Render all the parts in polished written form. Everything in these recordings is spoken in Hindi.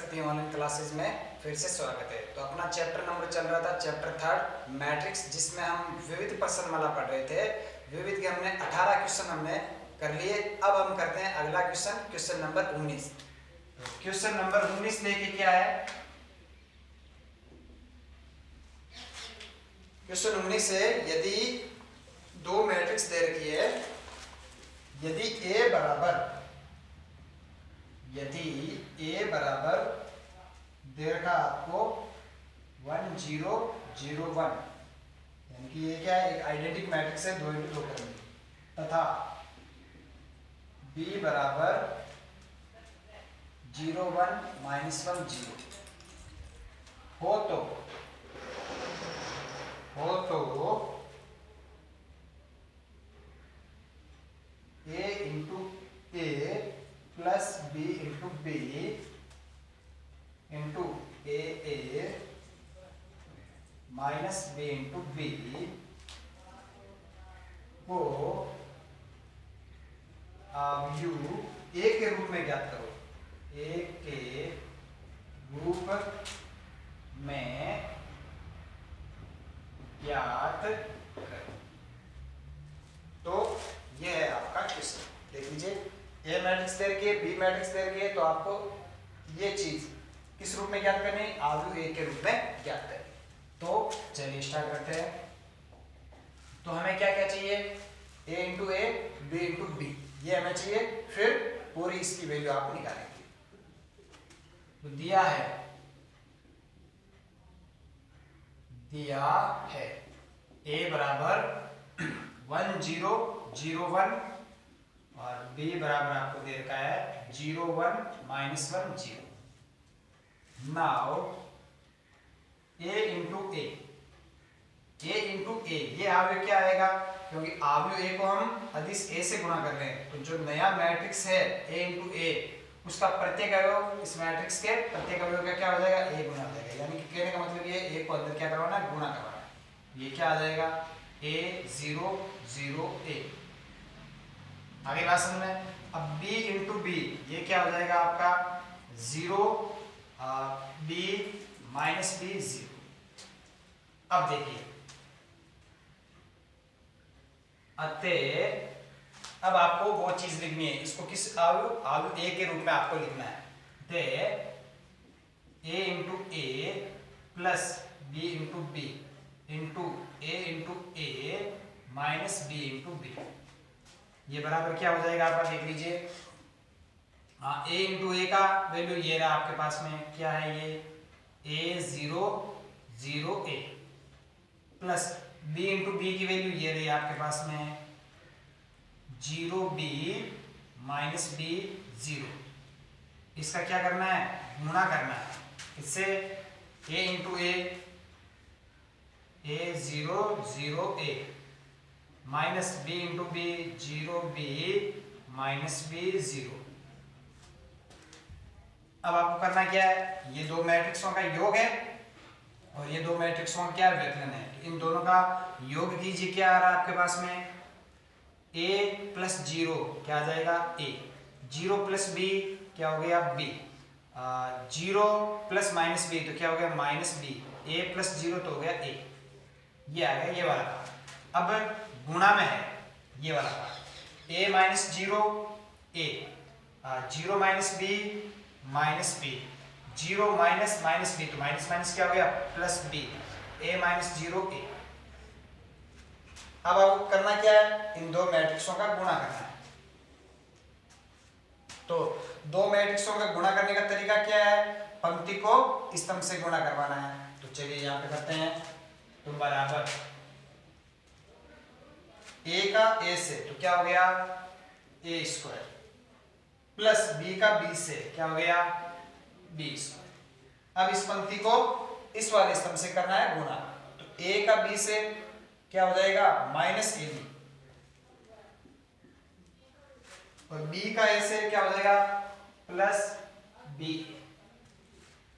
शक्ति ऑनलाइन क्लासेस में फिर से स्वागत है। तो अपना चैप्टर नंबर चल रहा था चैप्टर 3 मैट्रिक्स, जिसमें हम विविध प्रश्नमाला पढ़ रहे थे। विविध के हमने 18 क्वेश्चन हमने कर लिए। अब हम करते हैं अगला क्वेश्चन नंबर 19। क्वेश्चन नंबर 19 लेके क्या है, क्वेश्चन 19 है, यदि दो मैट्रिक्स दे रखी है, यदि ए बराबर दे रखा आपको 1 0 0 1, यानी कि ये क्या है, एक आइडेंटिक मैट्रिक्स है 2 into 2 करेंगे, तथा बी बराबर 0 1 -1 0 हो तो a into A plus B into B into A minus B into B को यू ए के रूप में ज्ञात करो। ए के रूप में ज्ञात करो। तो यह है आपका क्वेश्चन। देख लीजिए, ए मैट्रिक्स दे रखी है, बी मैट्रिक्स दे रखी है, तो आपको ये चीज किस रूप में ज्ञात करनी है, आव्यूह ए के रूप में ज्ञात करनी। तो चलिए स्टार्ट करते हैं। तो हमें क्या क्या चाहिए, ए इंटू ए, बी इंटू बी, ये हमें चाहिए। फिर पूरी इसकी वैल्यू आपको निकालेंगे। तो दिया है ए बराबर 1 0 0 1 और बी बराबर आपको दे रखा है 0 1 -1 0। नाउ ए इंटू ए, ये आव्यूह क्या आएगा, क्योंकि आव्यूह ए को हम अदिश ए से गुणा कर रहे हैं। तो जो नया मैट्रिक्स है ए इंटू ए, उसका प्रत्येक अवयव इस मैट्रिक्स के प्रत्येक अवयव का क्या हो जाएगा, ए गुना हो जाएगा। यानी कि कहने का मतलब ये ए को अंदर क्या करवाना है, गुणा करवाना है। ये क्या आ जाएगा, ए 0 0 a। आगे बात समझ में। अब b इंटू बी, ये क्या हो जाएगा आपका 0 b माइनस b 0। अब देखिए, अतः अब आपको वो चीज लिखनी है, इसको किस आव्यूह ए के रूप में आपको लिखना है। दे a into A plus B into B into A minus B into b, ये बराबर क्या हो जाएगा आपका, देख लीजिए। ए इंटू ए का वैल्यू ये रहा आपके पास में, क्या है ये, A 0 0 a plus B into B की वैल्यू ये रही आपके पास में 0 b माइनस बी 0। इसका क्या करना है, गुणा करना है। इससे a into A 0 0 a minus B into B 0 b minus B 0। अब आपको करना क्या है, ये दो मैट्रिक्सों का योग है और ये दो मैट्रिक्सों का क्या व्यवकलन है। इन दोनों का योग कीजिए, क्या आ रहा है आपके पास में, a प्लस 0 क्या आ जाएगा, a 0 प्लस b क्या हो गया, b 0 प्लस माइनस b तो क्या हो गया, माइनस b, a प्लस 0 तो हो गया a। ये आ गया ये वाला पार्ट। अब गुणा में है ये वाला part, a minus 0 a 0 minus b minus b 0 minus minus b तो माइनस माइनस क्या हो गया, plus b, a minus 0 a। अब आपको करना क्या है, इन दो मैट्रिक्सों का गुणा करना है। तो दो मैट्रिक्सों का गुणा करने का तरीका क्या है, पंक्ति को स्तंभ से गुणा करवाना है। तो चलिए यहाँ पे करते हैं। तो बराबर a का a से तो क्या हो गया, a स्क्वायर प्लस b का b से क्या हो गया, b स्क्वायर। अब इस पंक्ति को इस वाले स्तंभ से करना है गुणा। तो a का b से क्या हो जाएगा, माइनस ab और b का a से क्या हो जाएगा, प्लस b।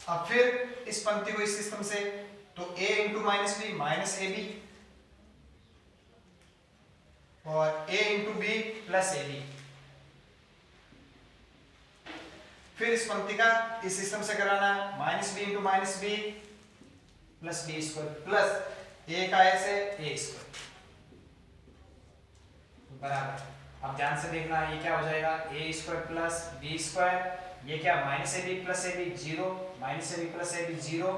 अब फिर इस पंक्ति को इस स्तंभ से, तो a into minus b minus A b और a into b plus A b. फिर इस पंक्ति का इस सिस्टम से कराना है, minus B into minus b plus B square plus a का ऐसे ए स्क्वायर बराबर। अब ध्यान से देखना, ये क्या हो जाएगा A square plus B square, ये क्या minus A B plus A B zero, minus A B plus A B zero,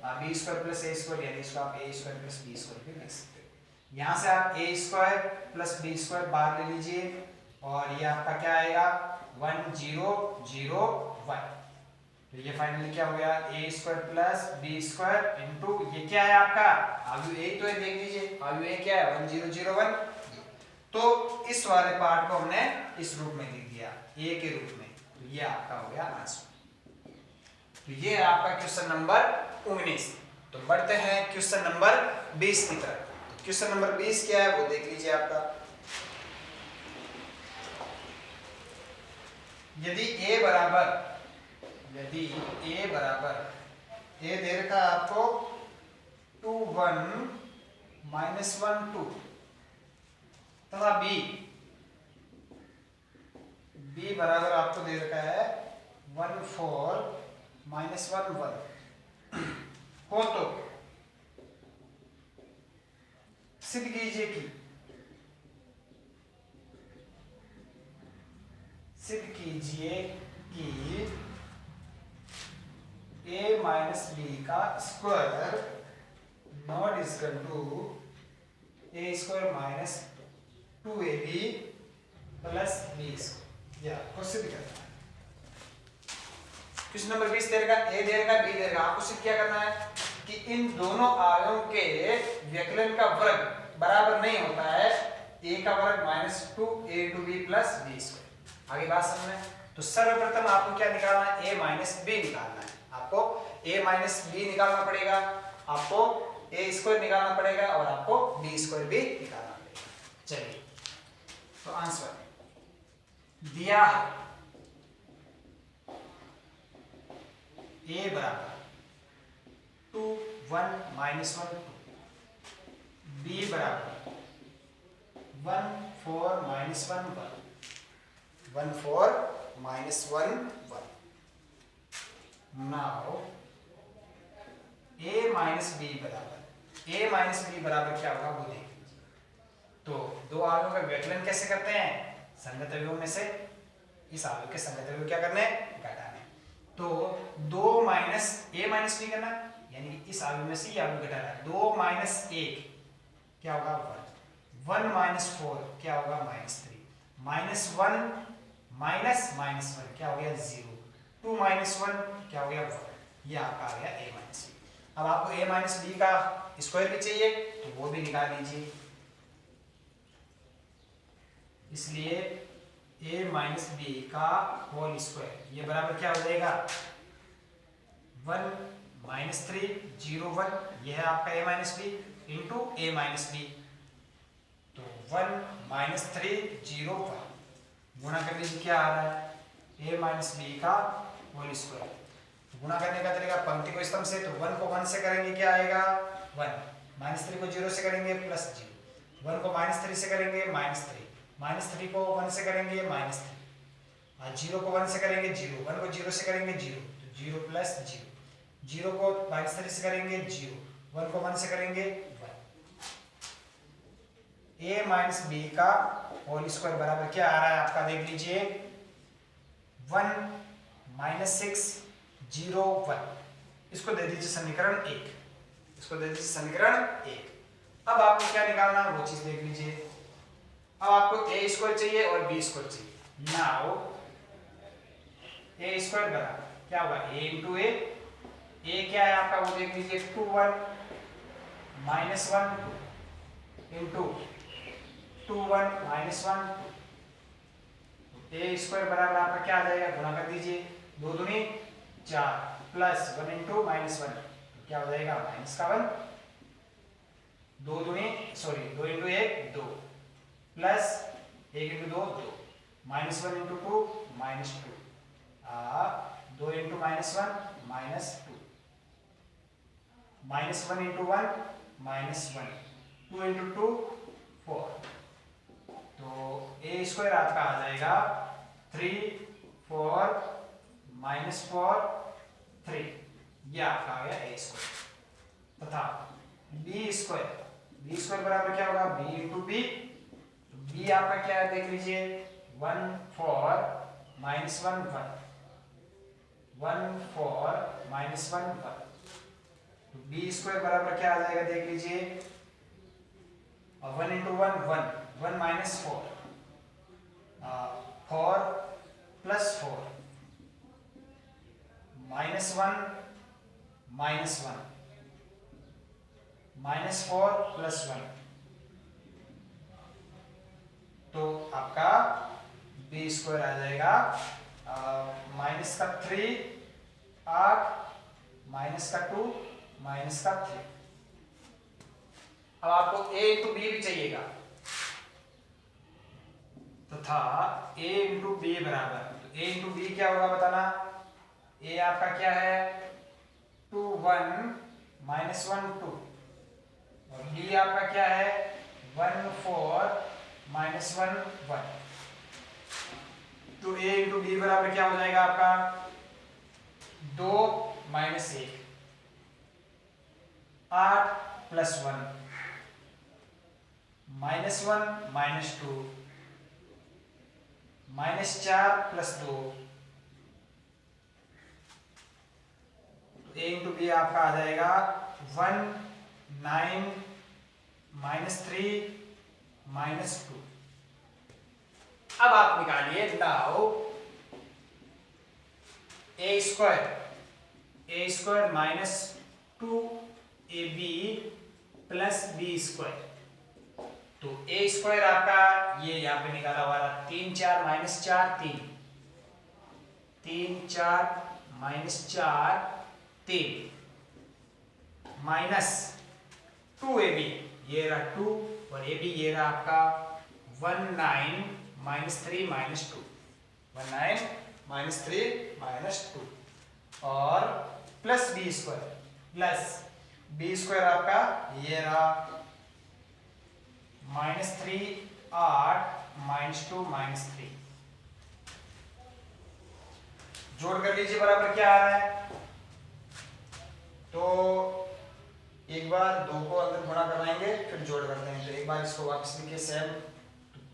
B square plus A square, यानी इसको आप A square plus B square भी लिख सकते हो। यहाँ से आप A square plus B square बाहर ले लीजिए और ये आपका क्या आएगा 1 0 0 1। तो ये फाइनली क्या हो गया a square plus B square into ये क्या है आपका आयु ए, तो ये देख लीजिए आयु ए क्या है 1 0 0 1। तो इस वाले पार्ट को हमने इस रूप में लिख दिया ए के रूप में, तो ये आपका हो गया आंसर। तो ये है आपका क्वेश्चन नंबर 19। तो बढ़ते हैं क्वेश्चन नंबर 20 की तरफ। तो क्वेश्चन नंबर 20 क्या है वो देख लीजिए आपका। यदि a बराबर ए दे रखा है आपको 2 1 -1 2 तथा b बराबर आपको दे रखा है 1 4 -1 1 हो तो सिद्ध कीजिए कि a माइनस बी का square not equal to a square minus 2ab plus b square. या आपको सिद्ध करना है। क्वेश्चन नंबर 20 दे रखा a दे रखा b दे रखा, आपको सिद्ध क्या करना है कि इन दोनों आयों के व्यकलन का वर्ग बराबर नहीं होता है a का वर्ग minus 2a into b plus b square. आगे बात समझ में। तो सर्वप्रथम आपको क्या निकालना है a माइनस b निकालना है। आपको a माइनस b निकालना पड़ेगा, आपको a स्क्वायर निकालना पड़ेगा और आपको b स्क्वायर भी निकालना पड़ेगा। चलिए तो आंसर दिया है a बराबर 2 1 -1 2, b बराबर 1 4 -1 1 1 4 -1 1। नाउ a माइनस b बराबर क्या होगा वो देख लीजिए। तो दो आवेयों का व्यकलन कैसे करते हैं, संगत अवयवों में से इस आवेय के संगत अवयव क्या करने घटाने। तो 2 माइनस a माइनस b करना, यानी इस आवेय में से ये आवेय घटाना है। 2 माइनस 1 क्या होगा 1, 1 माइनस 4 क्या होगा -3, -1 माइनस 1 क्या हो गया 0, 2 माइनस 1 क्या हो गया 1। ये आपका आ गया a माइनस b। अब आपको a माइनस b का स्क्वायर भी चाहिए तो वो भी निकाल लीजिए। इसलिए a माइनस b का होल स्क्वायर ये बराबर क्या हो जाएगा 1 -3 0 1। ये है आपका a minus b into a minus b। तो 1 -3 0 1 गुणा कर लीजिए क्या आ रहा है a माइनस b का होल स्क्वायर। गुणा करने का तरीका पंक्ति को स्तंभ से, तो 1 को 1 से करेंगे क्या आएगा 1, -3 को 0 से करेंगे +0, 1 को -3 से करेंगे -3, -3 को 1 से करेंगे -3, 0 को 1 से करेंगे 0, 1 को 0 से करेंगे 0, तो 0 + 0, 0 को -3 से करेंगे 0, 1 को 1 से करेंगे 1। a माइनस b का होल स्क्वायर बराबर क्या आ रहा है आपका देख लीजिए 1 -6 0 1। इसको दे दीजिए समीकरण 1, इसको दे दीजिए समीकरण 1। अब आपको क्या निकालना वो चीज देख लीजिए। अब आपको a स्क्वायर चाहिए और b स्क्वायर चाहिए। नाउ a स्क्वायर बराबर क्या होगा a इंटू a क्या है आपका वो देख लीजिए 2 1 -1 2 इंटू 2 1 -1 2। a स्क्वायर बराबर आपका क्या आ जाएगा गुणा कर दीजिए, 2 दूनी 4 प्लस 1 इंटू -1 क्या हो जाएगा -1, 2 into 1 2 plus 1 into 2 2, -1 into 2 -2, 2 into -1 -2, -1 into 1 -1, 2 into 2 4। तो a स्क्वायर आपका आ जाएगा 3 4 -4 3, ये आपका आ गया ए स्क्वायर। तथा बी स्क्वायर बराबर क्या होगा, बी इंटू बी। बी आपका क्या है देख लीजिए, 1 4 -1 1, 1 4 -1 1। तो बी स्क्वायर बराबर क्या आ जाएगा देख लीजिए, 1 इंटू 1 1, 1 -4, 4 + 4, -1 -1, -4 + 1। तो आपका बी स्क्वायर आ जाएगा -3 8, -2 -3। अब आपको a इंटू बी भी चाहिएगा, तथा a इंटू बी बराबर, तो a इंटू बी क्या होगा बताना। a आपका क्या है 2 1 -1 2, और b आपका क्या है 1 4 -1 1। तो a इंटू बी बराबर क्या हो जाएगा आपका 2 - 1, 8 + 1, -1 -2, -4 + 2। तो a इंटू बी आपका आ जाएगा 1 9 -3 -2। अब आप निकालिए now a square -2ab + b square. तो a स्क्वायर आपका ये यहां पे निकाला हुआ था, 3 4 -4 3, 3 4 -4 3, -2ab, ये रहा 2, और ab ये रहा आपका 19 -3 -2, 19 -3 -2, और प्लस बी स्क्वायर आपका ये रहा -3 8 -2 -3। जोड़ कर लीजिए बराबर क्या आ रहा है। तो एक बार 2 को अंदर गुणा करवाएंगे फिर जोड़ करते हैं। तो एक बार इसको वापस लिखिए सेम,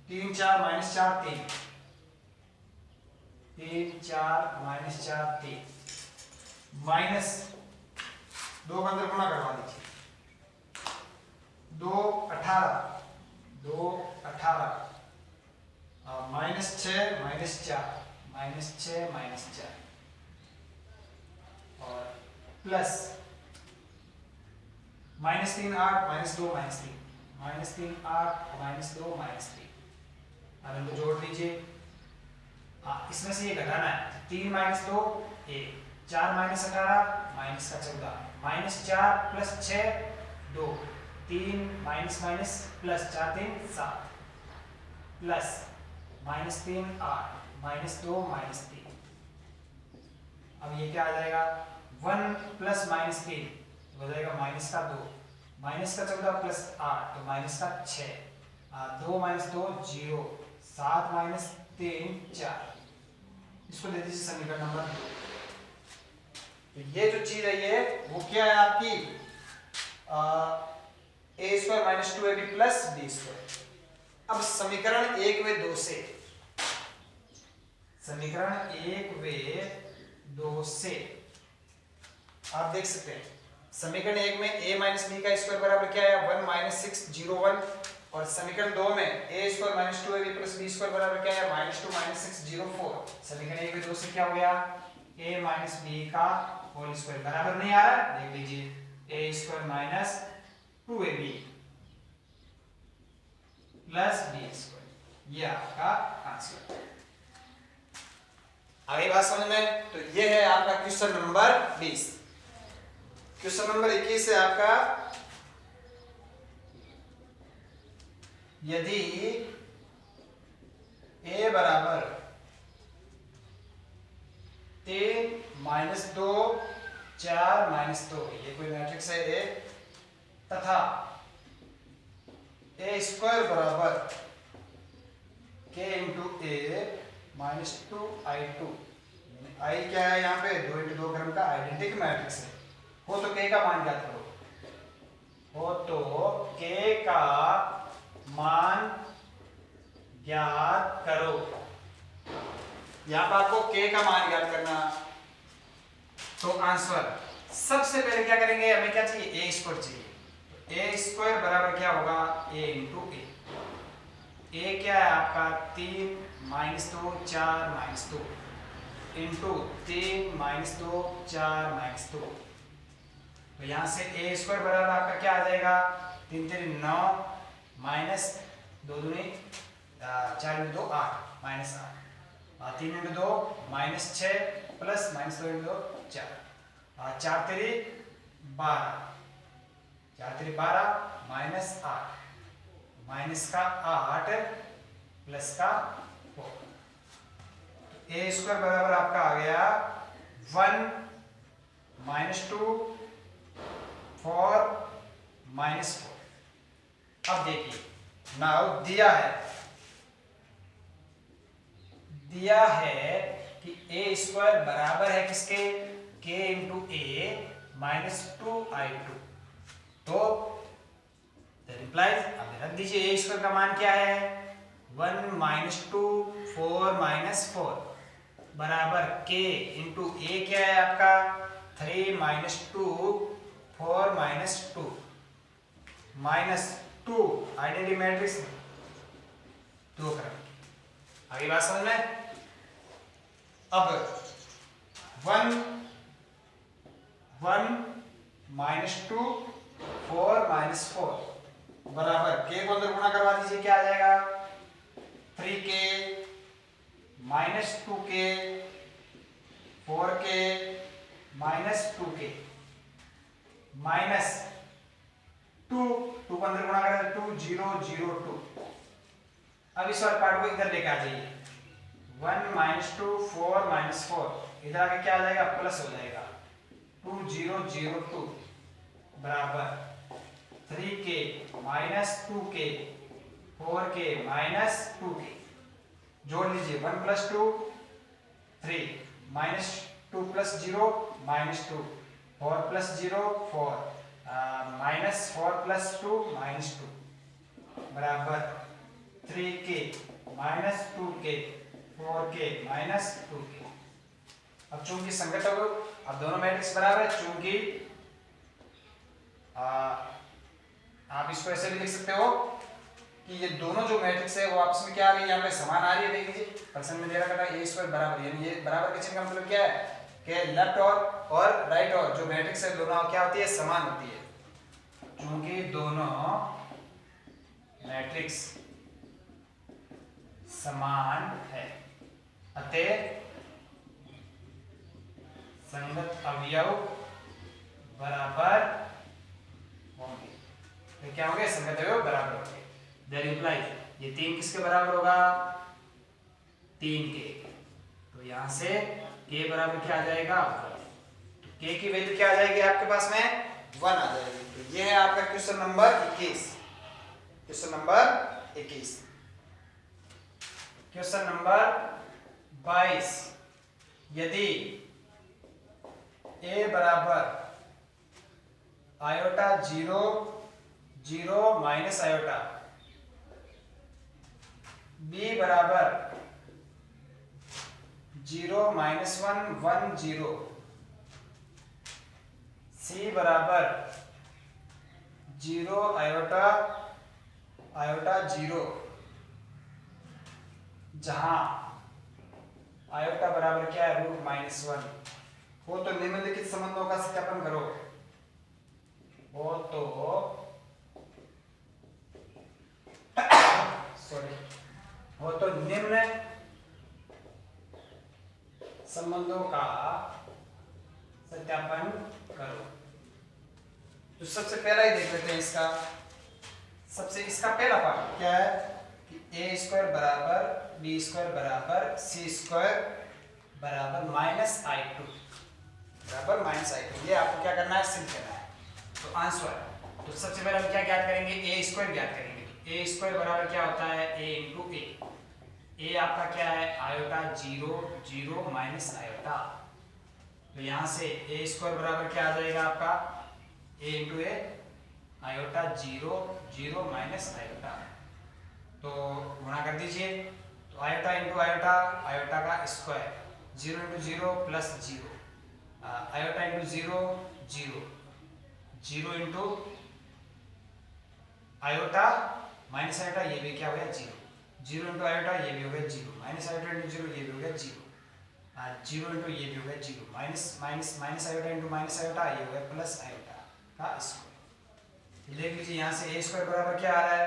3 4 -4 3, 3 4 -4 3, माइनस 2 का अंदर गुणा करवा दीजिए, 2 18, 2 18, -6 -4, -6 -4, और प्लस -3 8 -2 -3, -3 8 -2 -3। अब इनको जोड़ दीजिए, इसमें से ये घटाना है, 3 - 2 1, 4 - 18 -14, -4 + 6 2, 3 प्लस 4 3 7, प्लस -3 8 -2 -3। अब ये क्या आ जाएगा 1 + -3 हो जाएगा -2, -14 + 8 तो -6, 2 - 2 0, 7 - 3 4। इसको दे दीजिए समीकरण नंबर 2। तो ये जो चीज है ये वो क्या है आपकी a square -2ab + b square. अब समीकरण 1 व 2 से, समीकरण 1 व 2 से आप देख सकते हैं समीकरण 1 में a - b का स्क्वायर बराबर क्या है 1 - 6 0 1, और समीकरण 2 में a square -2ab + b square बराबर क्या है -2 - 6 0 4। समीकरण 1 व 2 से क्या हो गया a - b का होल स्क्वायर बराबर नहीं आ रहा है, देख लीजिए a square -2ab + b square, ये आपका आंसर है। आगे बात समझ में। तो ये है आपका क्वेश्चन नंबर 20। क्वेश्चन नंबर 21 है आपका, यदि a बराबर 3 - 2 4 - 2, ये कोई मैट्रिक्स है a, तथा a स्क्वायर बराबर k × a -2i2, आई क्या है यहाँ पे 2 × 2 क्रम का आइडेंटिटी मैट्रिक्स है। हो तो k का मान ज्ञात करो, हो तो k का मान ज्ञात करो। यहाँ पर आपको k का मान ज्ञात करना, तो आंसर सबसे पहले क्या करेंगे, हमें क्या चाहिए, a² चाहिए। a² बराबर क्या होगा, a × a। a क्या है आपका 3 - 2 4 - 2 इंटू 3 - 2 4 - 2। तो यहाँ से a² बराबर आपका क्या आ जाएगा, 3 3 9 माइनस 2 दूनी 4 × 2 8 -8 3 × 2 -6 प्लस -2 × 2 4 4 3 12 4 3 12 -8 माइनस का 8 प्लस का 4। a² बराबर आपका आ गया 1 - 2 4 -4। अब देखिए नाउ दिया है कि a² बराबर है किसके, k × a - 2i2। तो अब रख दीजिए, a² का मान क्या है 1 - 2 4 - 4 बराबर k × a क्या है आपका 3 - 2 4 - 2 -2 आइडेंटिटी मैट्रिक्स 2 क्रम। आगे बात समझ में। अब 1 - 2 4 - 4 बराबर k को अंदर गुणा करवा दीजिए, क्या आ जाएगा 3k - 2k 4k -2k minus 2 को अंदर गुणा करें 2 0 0 2। अब इस वाले पार्ट को इधर लेके आ जाइए, 1 - 2 4 - 4 इधर आके क्या आ जाएगा, प्लस हो जाएगा 2 0 0 2 बराबर 3k - 2k 4k - 2k। जोड़ लीजिए 1 + 2 3 -2 + 0 -2 4 + 0 4 -4 + 2 -2 बराबर 3k - 2k 4k - 2k। अब चूंकि संगत अब दोनों मैट्रिक्स बराबर है, चूंकि आप इसको ऐसे भी लिख सकते हो कि ये दोनों जो मैट्रिक्स है वो आपस में क्या आ रही है, यहाँ पे समान आ रही है। देख लीजिए प्रश्न में दे रखा था a² बराबर, यानी ये बराबर के चिन्ह का मतलब क्या है कि लेफ्ट और राइट और जो मैट्रिक्स है दोनों क्या होती है, समान होती है। क्योंकि दोनों मैट्रिक्स समान है अतः संगत अवयव बराबर होंगे। तो क्या होंगे, संगत अवयव बराबर होंगे। दैट इंप्लाइज ये 3 किसके बराबर होगा, 3 के। तो यहां से k बराबर क्या आ जाएगा, तो k की वैल्यू क्या आ जाएगी आपके पास में 1 आ जाएगी। तो ये है आपका question number 21। Question number 21। Question number 22, यदि a बराबर आयोटा 0 0 माइनस आयोटा, b बराबर 0 - 1 1 0, c बराबर 0 आयोटा आयोटा 0, जहां आयोटा बराबर क्या है √-1 हो, तो निम्नलिखित संबंधों का सत्यापन करो। हो तो हो तो निम्न संबंधों का सत्यापन करो। तो सबसे पहला ही देख लेते हैं इसका पहला पार्ट क्या है कि a² बराबर b² बराबर c² बराबर -i2 बराबर -i2। ये आपको क्या करना है, सिद्ध करना है। तो आंसर, तो सबसे पहले हम क्या ज्ञात करेंगे, a² ज्ञात करेंगे। a² बराबर क्या होता है, a × a। ए आपका क्या है आयोटा 0 0 माइनस आयोटा, तो यहाँ से ए स्क्वायर बराबर क्या आ जाएगा आपका ए इंटू ए आयोटा 0 0 माइनस आयोटा, तो गुणा कर दीजिए, तो आयोटा इंटू आयोटा आयोटा का square 0 into 0 plus 0 iota into 0 0 0 into iota minus iota, ये भी क्या हो गया 0 0 इंटू आयोटा, ये भी हो गया 0 माइनस आयोटा इंटू 0, ये भी हो गया 0 0 इंटू ये भी हो गया 0 minus minus minus iota into minus iota, ये हो गया प्लस आयोटा का स्क्वायर। देख लीजिए यहाँ से ए स्क्वायर बराबर क्या आ रहा है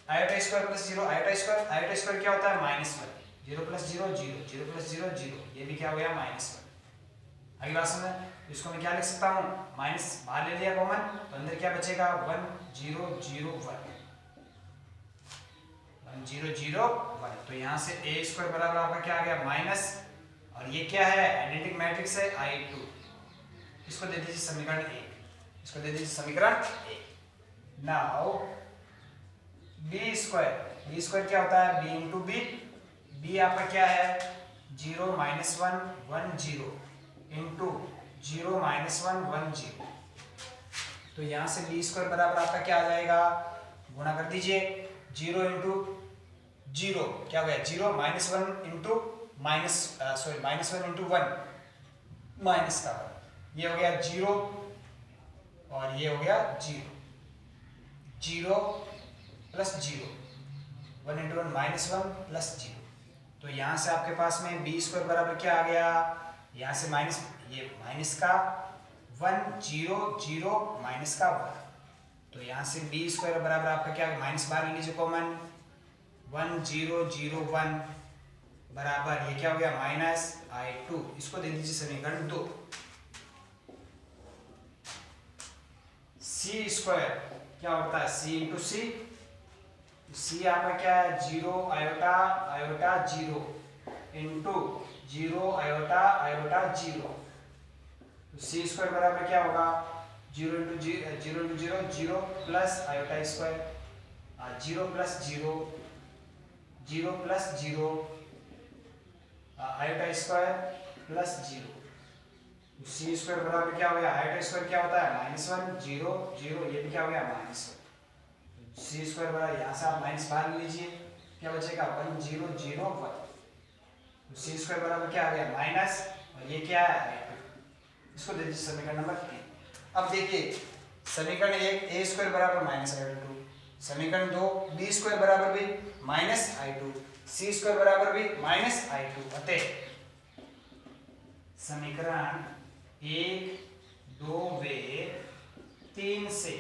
iota square plus 0 iota square क्या होता है -1 0 प्लस 0 0 0 प्लस 0 0, ये भी क्या हो गया -1। अगली बात समझ, तो इसको मैं क्या लिख सकता हूँ माइनस बाहर ले लिया कॉमन, तो अंदर क्या बचेगा 1 0 0 1 1 0 0 1, तो यहाँ से ए स्क्वायर बराबर आपका क्या आ गया माइनस, और ये क्या है एनालिटिक मैट्रिक्स है I2, इसको दे दीजिए समीकरण 1, इसको दे दीजिए समीकरण 1। नाउ बी स्क्वायर क्या होता है बी इंटू बी, बी आपका क्या है 0 -1 1 0 इंटू 0 -1 1 0, तो यहाँ से बी स्क्वायर बराबर आपका क्या आ जाएगा गुणा कर दीजिए 0 इंटू 0 क्या हो गया 0 -1 इंटू -1 इंटू 1 माइनस का 1, ये हो गया 0 और ये हो गया 0 0 प्लस 0 1 इंटू 1 -1 प्लस 0, तो यहाँ से आपके पास में बी स्क्वायर बराबर क्या आ गया, यहाँ से माइनस ये माइनस का 1 0 0 माइनस का 1, तो यहाँ से बी स्क्वायर बराबर आपका क्या माइनस बाहर ले लीजिए कॉमन 1 0 0 1 बराबर ये क्या हो गया -I2, इसको दे दीजिए समीकरण 2। सी स्क्वायर क्या होता है सी इंटू सी, सी आपका क्या है 0 iota iota 0 into 0 iota iota 0, तो सी स्क्वायर बराबर क्या होगा 0 into 0 0 plus iota square 0 plus 0 0 plus 0 iota square plus 0, सी स्क्वायर बराबर क्या हो गया आयोटा स्क्वायर क्या होता है -1 0 0, ये भी क्या हो गया -1, सी स्क्वायर बराबर यहाँ से आप माइनस बाहर ले लीजिए क्या बचेगा 1 0 0 1, तो सी स्क्वायर बराबर क्या आ गया माइनस और ये क्या है I2, इसको दे दीजिए समीकरण नंबर 3। अब देखिए समीकरण 1 ए स्क्वायर बराबर -I2, समीकरण 2 बी स्क्वायर बराबर भी -I2, सी स्क्वायर बराबर भी -I2, अतः समीकरण 1 2 व 3 से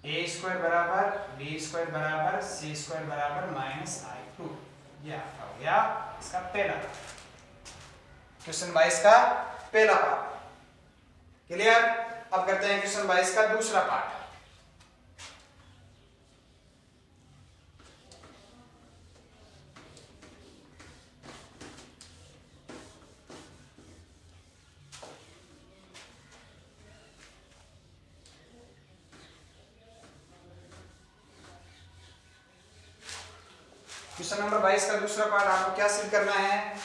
ए स्क्वायर बराबर बी स्क्वायर बराबर सी स्क्वायर बराबर -I2, ये आपका हो गया इसका पहला क्वेश्चन 22 का पहला पार्ट क्लियर। अब करते हैं क्वेश्चन 22 का दूसरा पार्ट। क्वेश्चन नंबर 22 का दूसरा पार्ट आपको क्या सिद्ध करना है,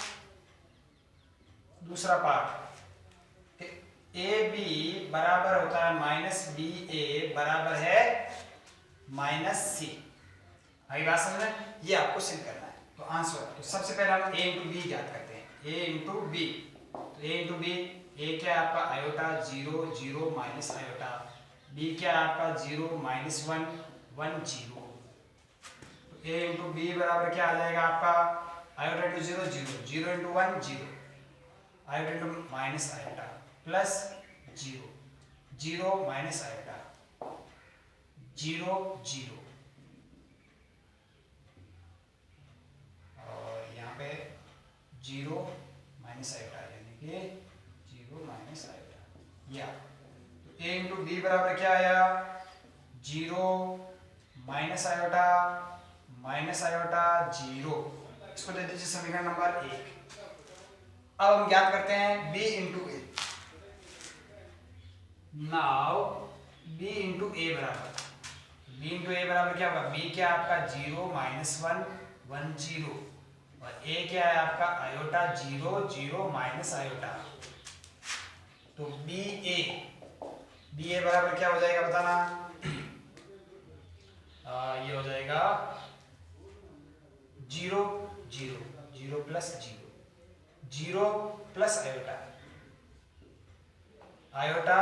दूसरा पार्ट ए बी बराबर होता है -BA बराबर है -C, अभी बात समझ में, ये आपको सिद्ध करना है। तो आंसर, तो सबसे पहले हम A इंटू बी ज्ञात करते हैं, A इंटू बी, तो A इंटू बी, A क्या है आपका आयोटा 0 0 माइनस आयोटा, B क्या है आपका 0 -1 1 0, A इंटू बी बराबर क्या आ जाएगा आपका iota into 0 0 0 into 1 0 iota into minus iota plus 0 0 minus iota 0 0, और यहाँ पे 0 माइनस आयोटा यानी कि 0 माइनस आयोटा, या तो A इंटू बी बराबर क्या आया 0 माइनस आयोटा 0, इसको दे दीजिए समीकरण नंबर 1। अब हम ज्ञात करते हैं b into A. Now b into a बराबर क्या होगा, b क्या आपका 0 -1 1 0 और ए क्या है आपका आयोटा 0 0 माइनस आयोटा, तो बी ए बराबर क्या हो जाएगा बताना, ये हो जाएगा 0 0 0 plus 0 plus iota iota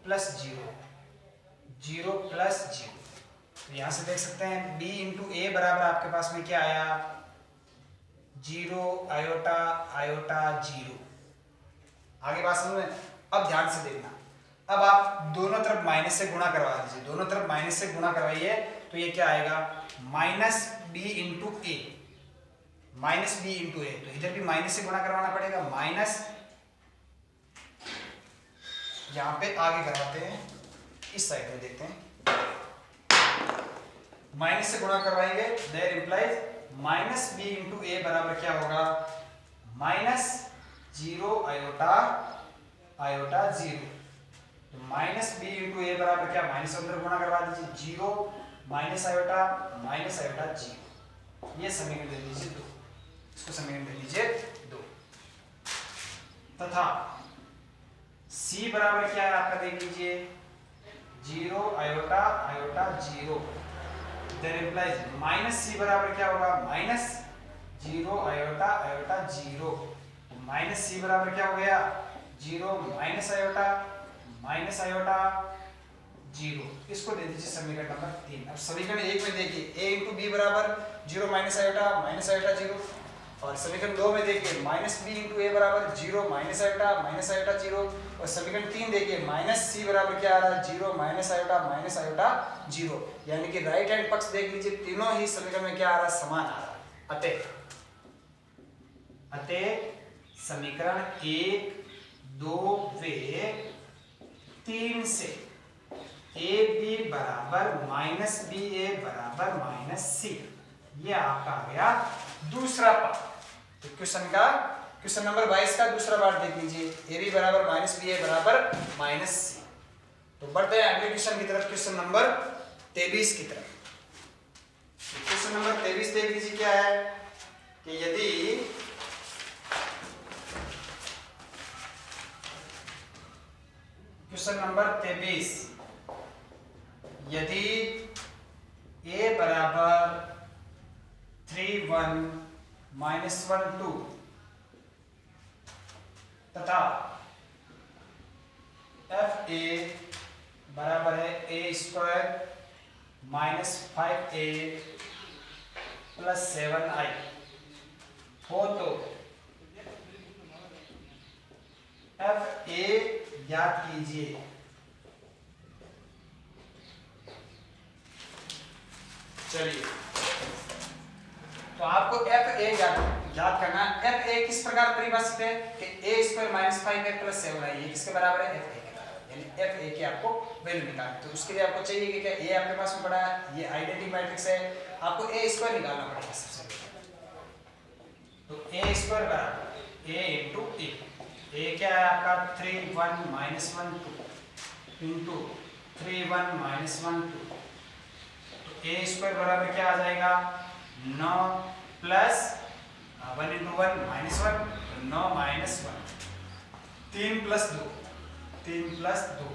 plus 0 plus 0। तो यहां से देख सकते हैं b इंटू ए बराबर आपके पास में क्या आया 0 आयोटा आयोटा 0। आगे बात समझ में। अब ध्यान से देखना, अब आप दोनों तरफ माइनस से गुणा करवा दीजिए, दोनों तरफ माइनस से गुणा करवाइए तो ये क्या आएगा माइनस बी इंटू ए, माइनस बी इंटू ए। तो इधर भी माइनस से गुणा करवाना पड़ेगा, माइनस यहां पे आगे करवाते हैं, इस साइड में देखते हैं, माइनस से गुणा करवाएंगे there implies minus B into a बराबर क्या होगा माइनस 0 आयोटा आयोटा 0। तो माइनस बी इंटू ए बराबर क्या माइनस अंदर गुणा करवा दीजिए 0 माइनस आयोटा 0। ये समीकरण दे दीजिए 2, इसको समीकरण दे दीजिए 2 तथा c बराबर क्या है आपका देख लीजिए 0 iota iota 0। There implies minus c बराबर क्या होगा माइनस 0 आयोटा आयोटा 0। तो माइनस c बराबर क्या हो गया 0 माइनस आयोटा 0। इसको दे दीजिए समीकरण नंबर 3। अब समीकरण 1 में देखिए a इंटू बी बराबर 0 माइनस आयोटा 0, और समीकरण 2 में देखिए माइनस बी इंटू ए बराबर 0 माइनस आयोटा 0, और समीकरण 3 देखिए माइनस सी बराबर क्या आ रहा है 0 माइनस आयोटा 0। यानी कि राइट हैंड पक्ष देख लीजिए, तीनों ही समीकरण में क्या आ रहा है समान आ रहा है। अतः समीकरण 1 2 वे 3 से ए बी बराबर माइनस बी ए बराबर माइनस सी, ये आपका आ गया दूसरा पार्ट। तो क्वेश्चन नंबर 22 का दूसरा पार्ट देख लीजिए, ए बी बराबर माइनस बी ए बराबर माइनस सी। तो बढ़ते हैं अगले क्वेश्चन की तरफ, क्वेश्चन नंबर 23 की तरफ। क्वेश्चन नंबर 23 देख लीजिए क्या है कि यदि क्वेश्चन नंबर 23 यदि a बराबर 3 1 माइनस 1 2 तथा f a बराबर है a square minus 5a plus 7i हो तो f a ज्ञात कीजिए। चलिए तो आपको एफ ए ज्ञात करना है। एफ ए किस प्रकार परिभाषित है कि ए स्क्वायर माइनस 5 प्लस 7 है, ये किसके बराबर है एफ ए के बराबर, यानी एफ ए की आपको वैल्यू निकालनी। तो उसके लिए आपको चाहिए कि क्या ए आपके पास में पड़ा है, ये आइडेंटिटी मैट्रिक्स है, आपको ए स्क्वायर निकालना पड़ेगा सबसे पहले। तो ए स्क्वायर बराबर ए इंटू ए क्या है आपका 3 1 माइनस 1 2 इंटू 3 1 माइनस 1 2। तो ए स्क्वायर बराबर क्या आ जाएगा 9 plus 1 into 1 minus 1, 9 minus 1, 3 plus 2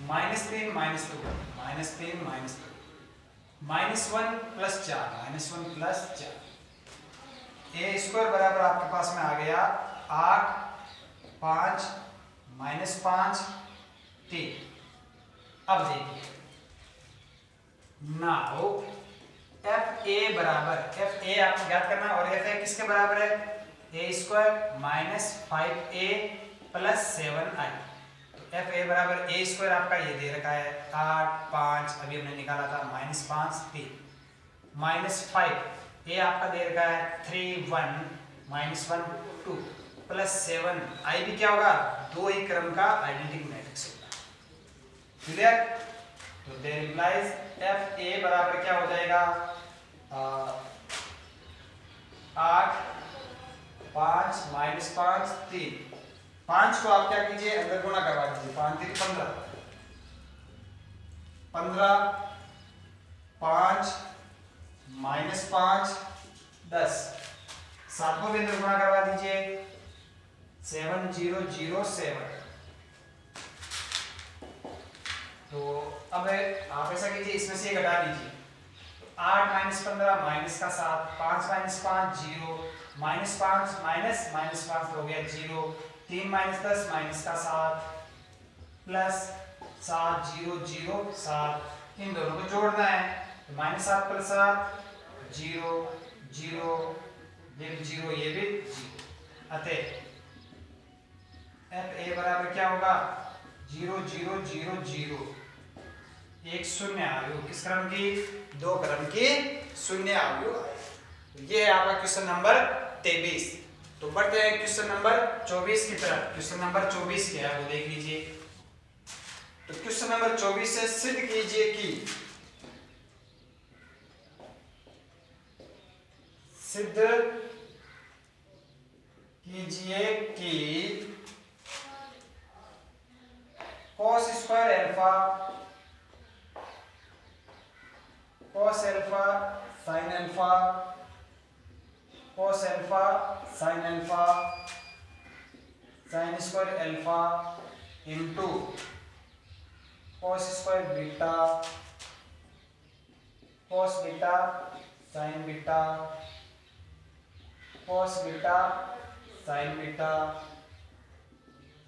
minus 3 minus 2 minus 3 minus 2 minus 1 plus 4 minus 1 plus 4। ए स्क्वायर बराबर आपके पास में आ गया 8 5 माइनस 5 3। अब देखिए नाउ एफ ए बराबर एफ ए आपको ज्ञात करना है, और एफ ए किसके बराबर है ए square minus 5a plus 7i। तो एफ ए बराबर ए स्क्वायर आपका ये दे रखा है 8 5, अभी हमने निकाला था माइनस 5 3 माइनस 5 ए आपका दे रखा है 3 1 माइनस 1 2 प्लस 7 आई भी क्या होगा दो ही क्रम का आइडेंटिटी मैट्रिक्स होगा। क्लियर? तो देयर इंप्लाइज एफ ए बराबर क्या हो जाएगा 8 5 माइनस 5 3। 5 को आप क्या कीजिए अंदर गुणा करवा दीजिए, 5 3 15 15 5 माइनस 5 10 7 को भी अंदर गुणा करवा दीजिए 7007। तो अब आप ऐसा कीजिए इसमें से ये घटा दीजिए 8 माइनस 15 माइनस का 7 5 माइनस 5 0 माइनस 5 माइनस माइनस 5 हो गया 0 3 माइनस 10 माइनस का 7 प्लस 7 0 0 7 इन दोनों को जोड़ना है तो माइनस 7 प्लस 7 0 0 ये भी 0 ये भी 0 अतः एफ ए बराबर क्या होगा 0 0 0 0 एक शून्य आयु किस क्रम की 2 क्रम की शून्य आयु। तो ये है आपका क्वेश्चन नंबर 23। तो बढ़ते हैं क्वेश्चन नंबर 24 की तरफ। क्वेश्चन नंबर 24 क्या है वो देख लीजिए। तो क्वेश्चन नंबर 24 से सिद्ध कीजिए कि cos square alpha cos alpha sin alpha cos alpha sin alpha sin square alpha into cos square beta cos beta sin beta cos beta sin beta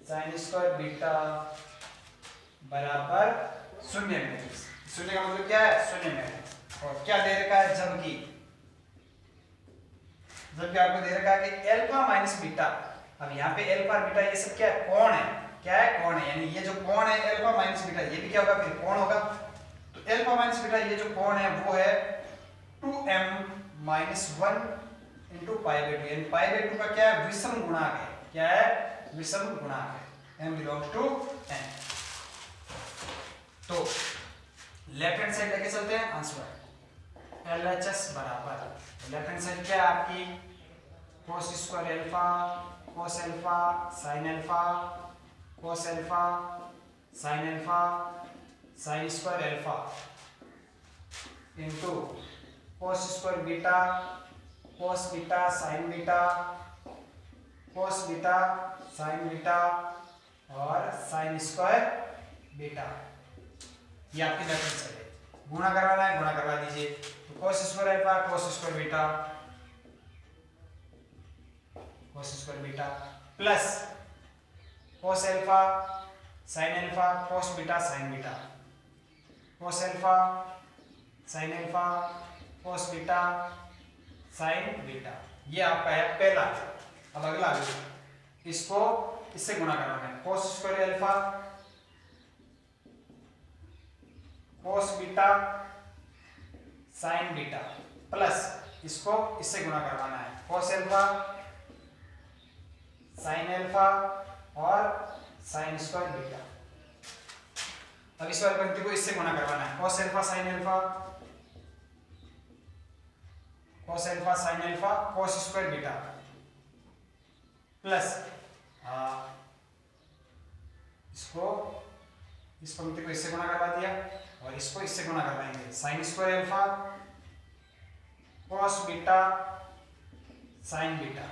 sin square beta बराबर शून्य में। शून्य का मतलब क्या है शून्य में। और क्या दे रखा है जबकि आपको दे रखा है कि अल्फा माइनस बीटा। अब यहाँ पे अल्फा और बीटा ये सब क्या है कोण है। क्या है कोण है यानी ये जो कोण है अल्फा माइनस बीटा ये भी क्या होगा फिर कोण होगा। तो अल्फा माइनस बीटा ये जो कोण है वो है 2m minus 1 into pi by 2 यानी पाई बाई 2 का क्या है विषम गुणांक है। क्या है विषम गुणांक है m बिलोंग्स टू n। तो लेफ्ट हैंड साइड लेके चलते हैं आंसर LHS बराबर लेफ्ट हैंड साइड क्या है आपकी cos square alpha cos alpha sin alpha cos alpha sin alpha sin square alpha into cos square beta cos beta sin beta cos beta sin beta और sin स्क्वायर बीटा। ये आपकी लेफ्ट हैंड साइड है। गुणा करवाना है गुणा करवा दीजिए। तो cos square alpha cos square beta cos square beta plus cos alpha sin alpha cos beta sin beta cos alpha sin alpha cos beta sin beta. ये आपका है पहला। अब अगला इसको इससे गुणा करवाना है cos square alpha cos beta sin beta plus इसको इससे गुणा करवाना है cos अल्फा sin अल्फा और sin स्क्वायर बीटा। अब इस वाली पंक्ति को इससे गुणा करवाना है cos alpha sin alpha cos alpha sin alpha cos square beta plus इसको इस पंक्ति को इससे गुणा करवा दिया और इसको इससे गुणा करवाएंगे sin square alpha cos beta sin beta.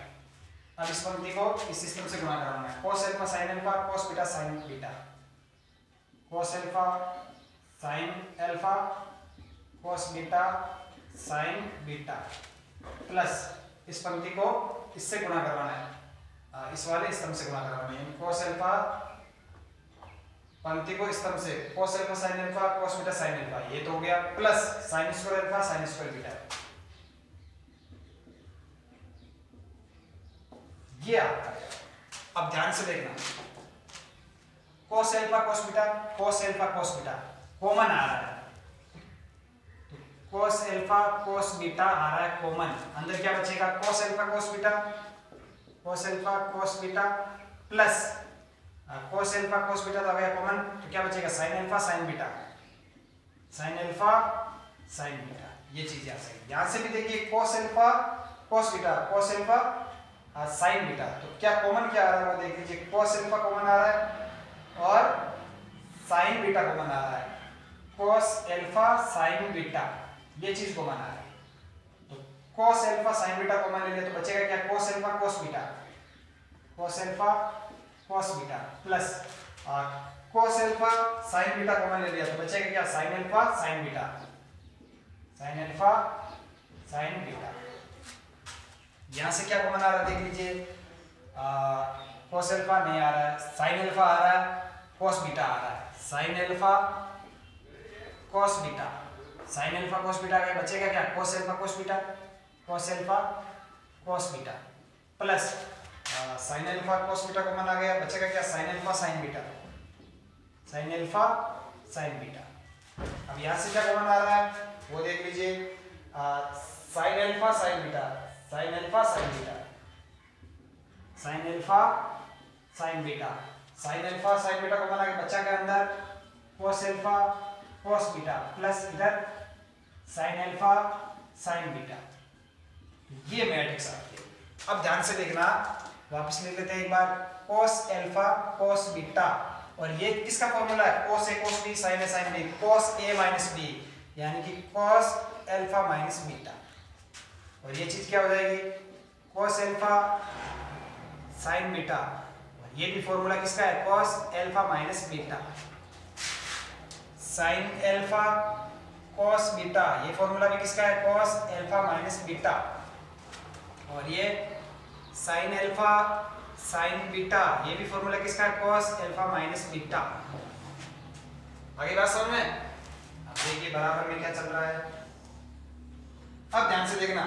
अब इस पंक्ति को इस सिस्टम से गुणा कराना है cos alpha sin alpha cos beta sin beta cos alpha sin alpha cos beta sin beta plus इस पंक्ति को इससे गुणा करवाना है इस वाले स्तंभ से गुणा करवाना है cos अल्फा पंक्ति को स्तंभ से cos alpha sin alpha cos beta sin alpha ये तो हो गया plus sin square alpha sin square beta. ये आपका। अब ध्यान से देखना cos alpha cos beta cos alpha cos beta common आ रहा है तो cos अल्फा cos बीटा आ रहा है कॉमन। अंदर क्या बचेगा cos alpha cos beta cos alpha cos beta plus cos alpha cos beta तो आ गया कॉमन तो क्या बचेगा sin alpha sin beta sin alpha sin beta. ये चीज याद रखिए। यहां से भी देखिए cos alpha cos beta cos alpha sin beta तो क्या कॉमन क्या आ रहा है वो देख लीजिए cos अल्फा कॉमन आ रहा है और sin बीटा कॉमन आ रहा है cos अल्फा sin बीटा ये चीज कॉमन आ रहा है। तो cos alpha sin beta common ले लिया तो बचेगा क्या cos alpha cos beta, cos alpha cos beta plus cos alpha sin beta common ले लिया तो बचेगा क्या sin alpha sin beta, sin alpha sin beta. यहां से क्या कॉमन आ रहा है देख लीजिए, cos अल्फा नहीं आ रहा है, sin अल्फा आ रहा है, cos बीटा आ रहा है, sin alpha cos beta, sin alpha cos beta का बचेगा क्या cos alpha cos beta, cos alpha cos beta plus sin alpha cos beta common आ गया, बचेगा क्या sin alpha sin beta, sin alpha sin beta. अब यहां से क्या कॉमन आ रहा है वो देख लीजिए, sin alpha sin beta, sin alpha sin beta, sin alpha sin beta, sin alpha sin beta common आ गया, बचा क्या अंदर cos alpha cos beta plus इधर sin अल्फा sin बीटा। ये मैट्रिक्स आती है। अब ध्यान से देखना, वापस लिख लेते हैं एक बार, cos अल्फा cos बीटा, और ये किसका फॉर्मूला है cos a cos b sin a sin b, cos a minus b यानी कि cos अल्फा माइनस बीटा, और ये चीज क्या हो जाएगी cos अल्फा sin बीटा, और ये भी फॉर्मूला किसका है cos alpha minus beta, sin alpha cos beta, ये फॉर्मूला भी किसका है cos अल्फा माइनस बीटा, और ये sin अल्फा sin बीटा, ये भी फॉर्मूला किसका है cos अल्फा माइनस बीटा। आगे बात समझ में? अब देखिए बराबर में क्या चल रहा है, अब ध्यान से देखना,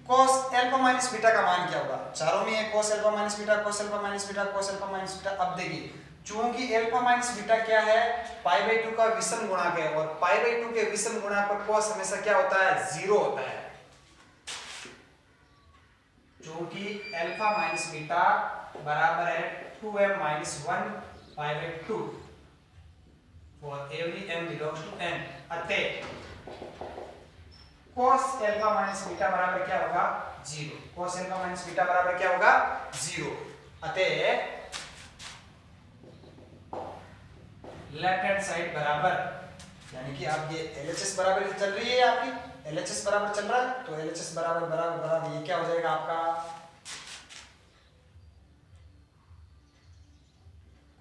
cos अल्फा माइनस बीटा का मान क्या होगा, चारों में है cos alpha minus beta, cos alpha minus beta, cos alpha minus beta. अब देखिए चूंकि अल्फा माइनस बीटा क्या है पाई/2 का विषम गुणक है, और पाई/2 के विषम गुणक पर cos हमेशा क्या होता है 0 होता है, चूंकि अल्फा माइनस बीटा बराबर है 2m - 1 पाई/2 for every m belongs to n, अतः cos अल्फा माइनस बीटा बराबर क्या होगा 0, cos अल्फा माइनस बीटा बराबर क्या होगा 0, अतः लेफ्ट हैंड साइड बराबर, यानी कि आप ये LHS बराबर चल रही है, आपकी LHS बराबर चल रहा है, तो LHS बराबर बराबर बराबर ये क्या हो जाएगा आपका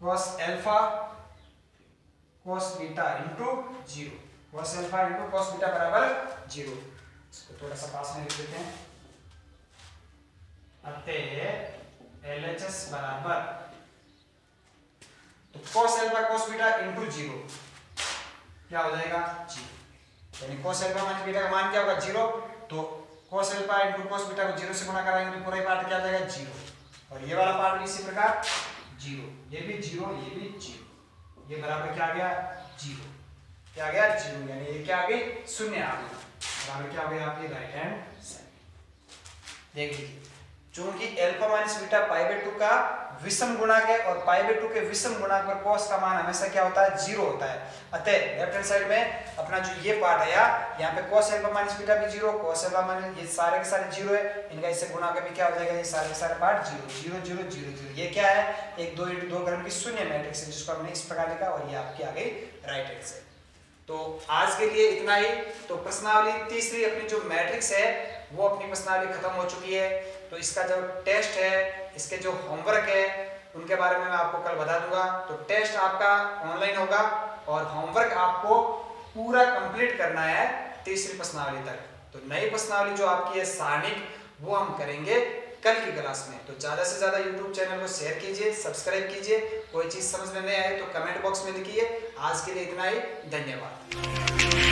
cos alpha cos beta into 0, cos alpha into cos beta बराबर 0। इसको थोड़ा सा पास में लिख देते हैं, अतः LHS बराबर तो cos alpha cos beta into 0 क्या हो जाएगा 0, यानी cos अल्फा माइनस बीटा का मान क्या होगा 0, तो cos alpha into cos beta को 0 से गुणा कराएंगे तो पूरा ही पार्ट क्या हो जाएगा 0, और ये वाला पार्ट भी इसी प्रकार 0, ये भी 0, ये भी 0, ये बराबर क्या आ गया 0, क्या आ गया 0, यानी ये क्या आ गई 0 आ गई, बराबर क्या हो गया आपकी राइट हैंड साइड। देख लीजिए चूंकि अल्फा माइनस बीटा पाई/2 का विषम गुणक है, और पाई/2 के विषम गुणक पर cos का मान हमेशा क्या होता है 0 होता है, अतः लेफ्ट हैंड साइड में अपना जो ये पार्ट आया यहाँ पे cos अल्फा माइनस बीटा भी 0, cos अल्फा माइनस ये सारे के सारे 0 है, इनका इससे गुणा का भी क्या हो जाएगा, ये सारे के सारे पार्ट 0 0 0 0 0, ये क्या है एक 2 × 2 क्रम की शून्य मैट्रिक्स है, जिसको हमने इस प्रकार लिखा, और ये आपकी आ गई राइट हैंड साइड। तो आज के लिए इतना ही। तो प्रश्नावली तीसरी अपनी जो मैट्रिक्स है वो अपनी प्रश्नावली खत्म हो चुकी है, तो इसका जो टेस्ट है, इसके जो होमवर्क है उनके बारे में मैं आपको कल बता दूंगा। तो टेस्ट आपका ऑनलाइन होगा और होमवर्क आपको पूरा कंप्लीट करना है तीसरी प्रश्नावली तक। तो नई प्रश्नावली जो आपकी है सारणिक, वो हम करेंगे कल की क्लास में। तो ज्यादा से ज्यादा YouTube चैनल को शेयर कीजिए, सब्सक्राइब कीजिए। कोई चीज समझ में नहीं आए तो कमेंट बॉक्स में लिखिए। आज के लिए इतना ही, धन्यवाद।